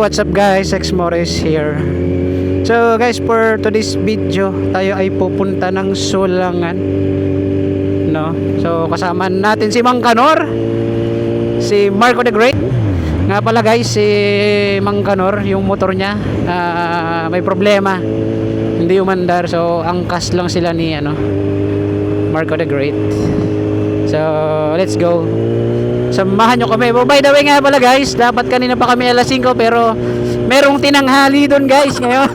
what's up guys? X Morris here. So guys, for today's video, tayo ay pupunta ng Sulangan, no? So kasama natin si Mang Kanor, si Marco the Great. Nga pala guys, si Mang Kanor, yung motor niya may problema, hindi umandar. So angkas lang sila ni Marco the Great. So let's go. Samahan nyo kami. By the way nga pala guys, dapat kanina pa kami alas 5 pero merong tinanghali doon guys ngayon.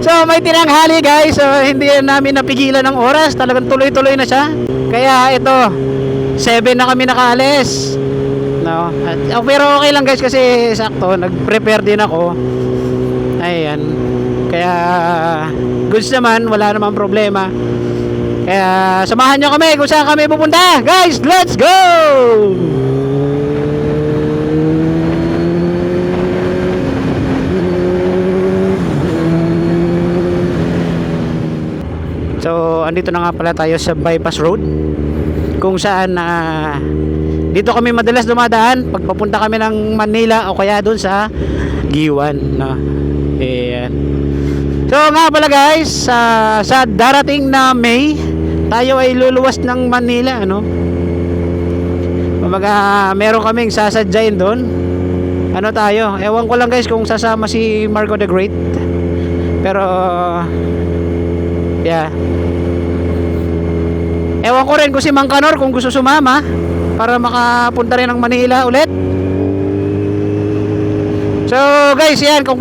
So may tinanghali guys, so hindi namin napigilan ng oras, talagang tuloy-tuloy na siya. Kaya ito, 7 na kami nakaalis, no? Pero okay lang guys kasi sakto, nag-prepare din ako. Ayan. Kaya goods naman, wala namang problema. Kaya samahan nyo kami kung saan kami pupunta. Guys, let's go! So, andito na nga pala tayo sa bypass road, kung saan dito kami madalas dumadaan pag papunta kami ng Manila o kaya dun sa Giwan, no? Ayan. So nga pala guys, sa darating na May, tayo ay luluwas ng Manila, ano? Kumbaga, meron kaming sasadyain doon. Ano tayo? Ewan ko lang guys kung sasama si Marco the Great. Pero yeah. Ewan ko rin kung si Mang Kanor kung gusto sumama para makapunta rin ng Manila ulit. So guys, yan, kung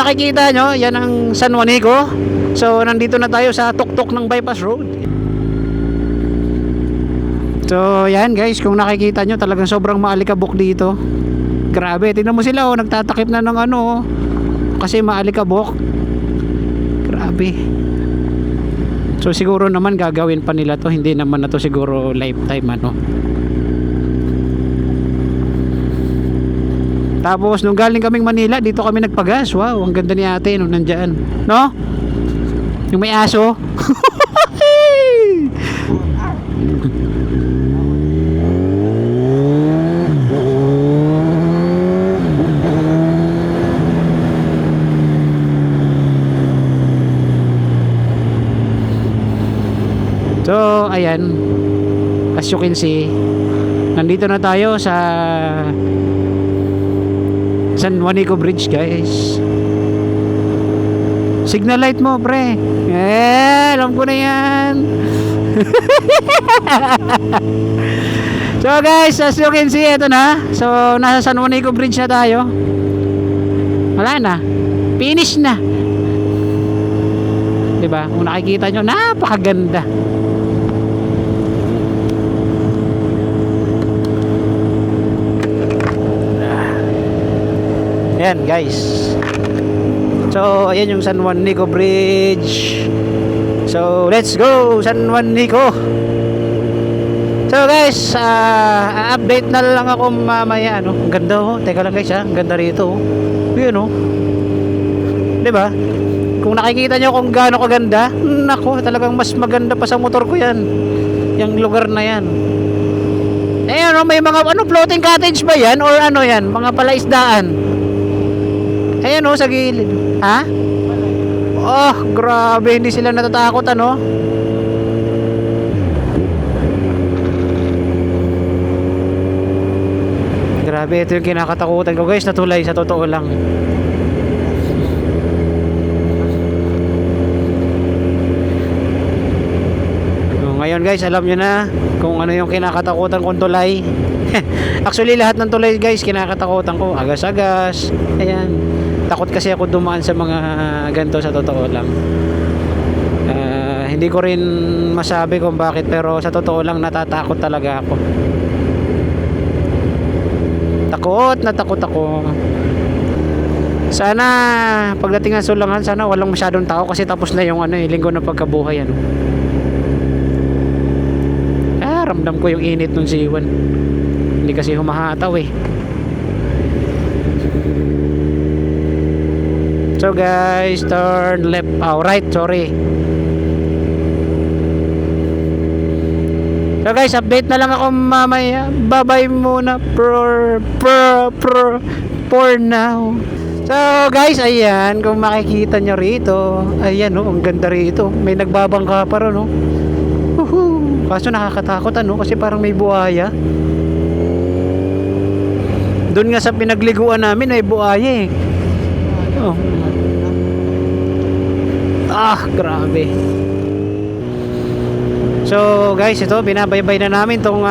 nakikita nyo, yan ang San Juanico. So nandito na tayo sa tuktok ng bypass road. So yan guys, kung nakikita nyo, talagang sobrang maalikabok dito. Grabe, tingnan mo sila, nagtatakip na ng kasi maalikabok. Grabe. So siguro naman gagawin pa nila to, hindi naman na to siguro lifetime Tapos nung galing kaming Manila, dito kami nagpagas. Wow, ang ganda ni ate nung nandyan, no? Yung may aso. So ayan, as you can see, nandito na tayo sa San Juanico Bridge guys. Signal light mo pre, alam ko na yan. So guys, as you can see, ito na. So nasa San Juanico Bridge na tayo. Wala na, finish na, diba? Kung nakikita nyo, napakaganda. Ayan guys. So ayan yung San Juanico Bridge. So let's go San Juanico. So guys, update na lang ako mamaya, Ang ganda Teka lang guys, ang ganda rito. Yun diba? Kung nakikita nyo kung gaano kaganda, nako, talagang mas maganda pa sa motor ko yan, yung lugar na yan. Ayan may mga floating cottage ba yan? Or yan, mga palaisdaan. Ayan sa gilid. Ha? Oh, grabe, hindi sila natatakot Grabe, ito yung kinakatakutan ko guys, natulay sa totoo lang. Ngayon guys, alam nyo na kung ano yung kinakatakutan kong tulay. Actually lahat ng tulay guys kinakatakutan ko, agas-agas. Ayan, takot kasi ako dumaan sa mga ganito sa totoo lang. Hindi ko rin masabi kung bakit, pero sa totoo lang natatakot talaga ako. Takot ako. Sana pagdating ng Sulangan, sana walang masyadong tao kasi tapos na yung linggo ng pagkabuhay ramdam ko yung init ng siwan. Hindi kasi humahataw So guys, turn left, right, sorry. So guys, update na lang ako mamaya. Bye-bye muna for now. So guys, ayan, kung makikita nyo rito, ayan oh, ang ganda rito. May nagbabangka pa ron oh. Woohoo! Kaso nakakatakot ano, kasi parang may buhaya. Doon nga sa pinagliguan namin ay buhaya eh. Oh. Ah, grabe. So guys, ito binabaybay na namin tong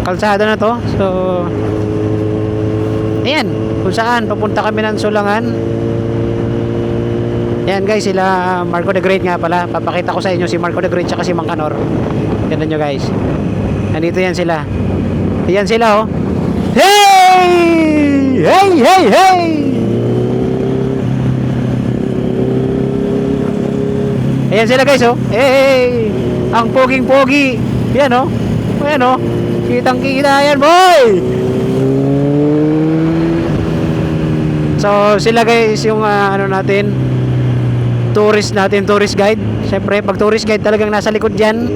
kalsada na to. So ayan, kung saan papunta kami ng Sulangan. Ayan guys, sila Marco the Great nga pala. Papakita ko sa inyo si Marco the Great tsaka si Mang Kanor. Ganun nyo guys. Nandito yan sila. Ayan sila oh. Hey! Hey! Hey! Hey! Ayan sila guys oh. Hey! Ang poging-pogi. Yan oh. Ayan oh. Kitang-kita yan boy. So sila guys yung ano natin, tourist guide. Siyempre pag tourist guide talagang nasa likod yan,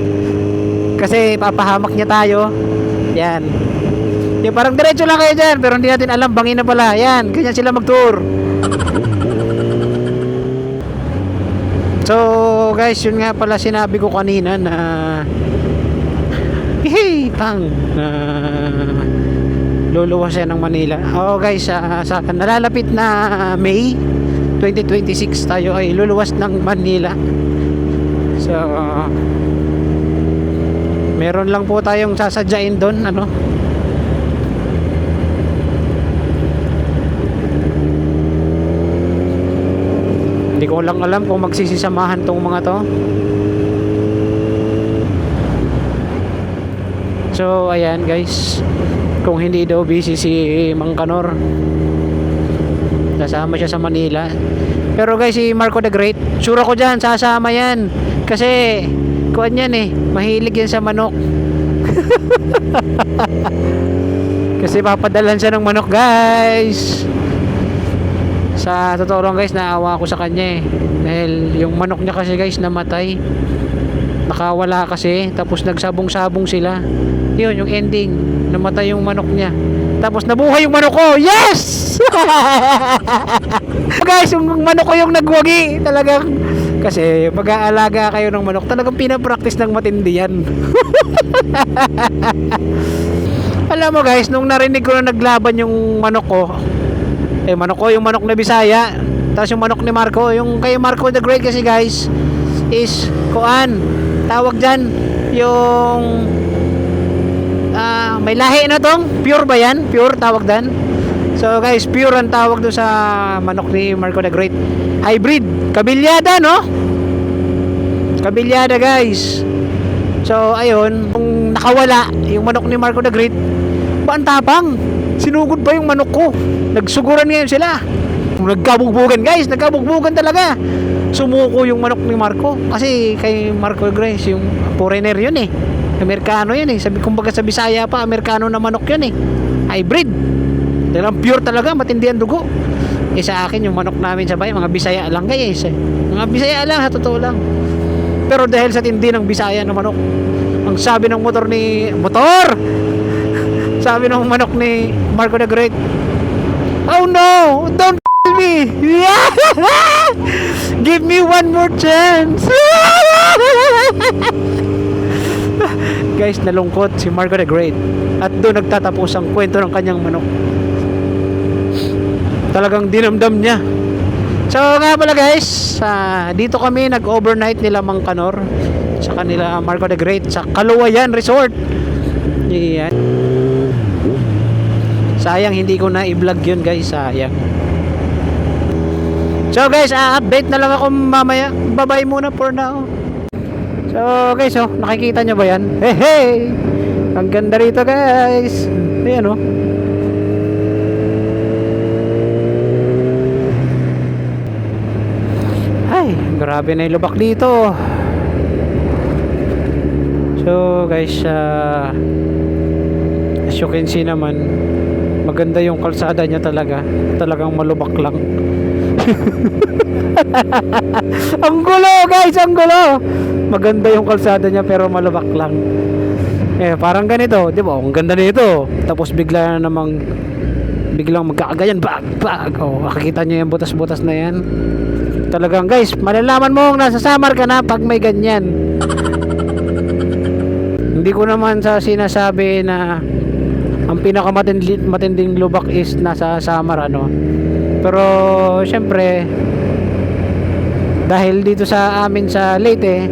kasi papahamak niya tayo. Yan. Yung parang diretso lang kayo dyan, pero hindi natin alam bangin na pala. Yan, ganyan sila mag-tour. So guys, yun nga pala sinabi ko kanina na luluwas yan ng Manila. Oo guys, sa nalalapit na May 2026 tayo ay luluwas ng Manila. So meron lang po tayong sasadyain doon ano. Hindi ko lang alam kung magsisisamahan tong mga to. So ayan guys, kung hindi daw busy si Mang Kanor, sasama siya sa Manila. Pero guys, si Marco the Great, sure ako dyan, sasama yan. Kasi kuwan yan eh, mahilig yan sa manok. Kasi papadalan siya ng manok guys. Sa totoo lang guys, naawa ako sa kanya eh. Dahil yung manok niya kasi guys namatay. Nakawala kasi, tapos nagsabong-sabong sila. Yun yung ending, namatay yung manok niya. Tapos nabuhay yung manok ko. Yes! Guys, yung manok ko yung nagwagi. Talagang, kasi pag-aalaga kayo ng manok, talagang pinapractice ng matindi yan. Alam mo guys, nung narinig ko na naglaban yung manok ko, manok ko yung manok na Bisaya, tapos yung manok ni Marco, yung kay Marco the Great kasi guys is kuan, tawag dyan yung may lahi na tong pure ba yan? Pure tawag dan. So guys, pure ang tawag doon sa manok ni Marco the Great. Hybrid, kabilyada no? Kabilyada guys. So ayun, kung nakawala yung manok ni Marco the Great, ba ang tapang, sinugod pa yung manok ko. Nagsuguran ngayon sila. Nagkabugbugan guys, nagkabugbugan talaga. Sumuko yung manok ni Marco. Kasi kay Marco Grace, yung foreigner yun eh, Amerikano yun eh. Kumbaga sa Bisaya pa, Amerikano na manok yun eh. Hybrid. Talagang pure talaga, matindi ang dugo. Sa akin yung manok namin sa bahay, mga Bisaya lang guys eh. Mga Bisaya lang, sa totoo lang. Pero dahil sa tindi ng Bisaya na manok, ang sabi ng sabi ng manok ni Marco the Great, oh no, don't me. Give me one more chance. Guys, nalungkot si Marco the Great. At doon nagtatapos ang kwento ng kanyang manok. Talagang dinamdam niya. So nga pala guys, dito kami nag-overnight nila Mang Kanor sa kanila Marco the Great sa Kaluwayan Resort. Yan. Sayang hindi ko na i-vlog yun guys, sayang. So guys, update na lang ako mamaya. Bye-bye muna for now. So guys, nakikita nyo ba yan? Hey hey! Ang ganda rito guys. Ayan oh. Ay, grabe na yung lubak dito. So guys, as you can see naman, maganda yung kalsada niya talaga. Talagang malubak lang. Ang gulo guys, ang gulo. Maganda yung kalsada niya pero malubak lang. Eh parang ganito, 'di ba? Ang ganda nito. Tapos biglang magkakagayan, bag. Oh, makikita niyo yung butas-butas na 'yan. Talagang guys, malalaman mo kung nasa Samar ka na pag may ganyan. Hindi ko naman sa sinasabi na ang pinakamatinding lubak is nasa Samar ano. Pero syempre dahil dito sa amin sa Leyte,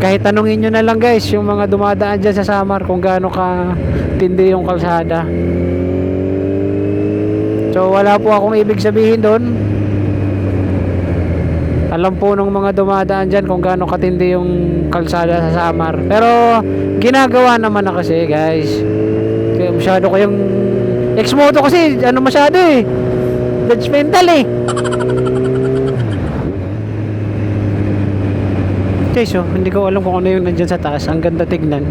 kahit tanungin nyo na lang guys yung mga dumadaan dyan sa Samar kung gaano ka tindi yung kalsada. So wala po akong ibig sabihin doon. Alam po ng mga dumadaan dyan kung gaano katindi yung kalsada sa Samar. Pero ginagawa naman na kasi guys. Kaya masyado kayong ex-moto kasi ano masyado eh, judgmental eh. Guys oh, hindi ko alam kung ano yung nandyan sa taas. Ang ganda tignan.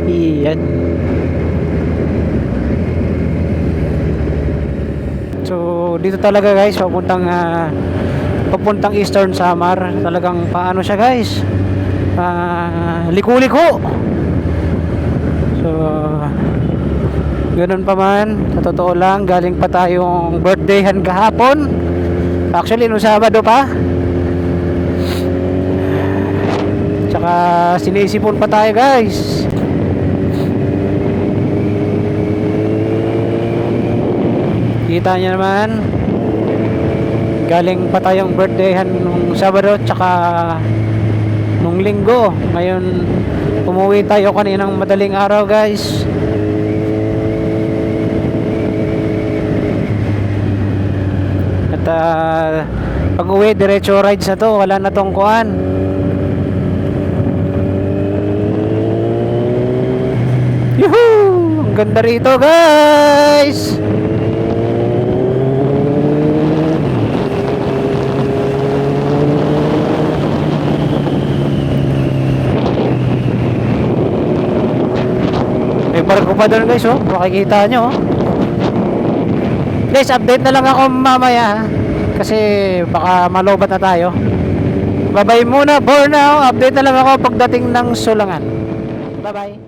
Iyan. So dito talaga guys papuntang Eastern Samar. Talagang paano siya guys, liko-liko. So ganun pa man, sa totoo lang galing pa tayong birthdayhan kahapon. Actually no Sabado pa. Tsaka sinisipon pa tayo guys. Kita nyo naman, galing pa tayong birthdayhan nung Sabado tsaka nung Linggo. Ngayon umuwi tayo kaninang madaling araw guys. At pag uwi diretso rides na to, wala na tong kuan. Yuhuu! Ang ganda rito guys. May barko pa doon guys oh, makikita nyo oh. Guys, update na lang ako mamaya kasi baka malobat na tayo. Bye bye muna for now. Update na lang ako pagdating ng Sulangan. Bye bye.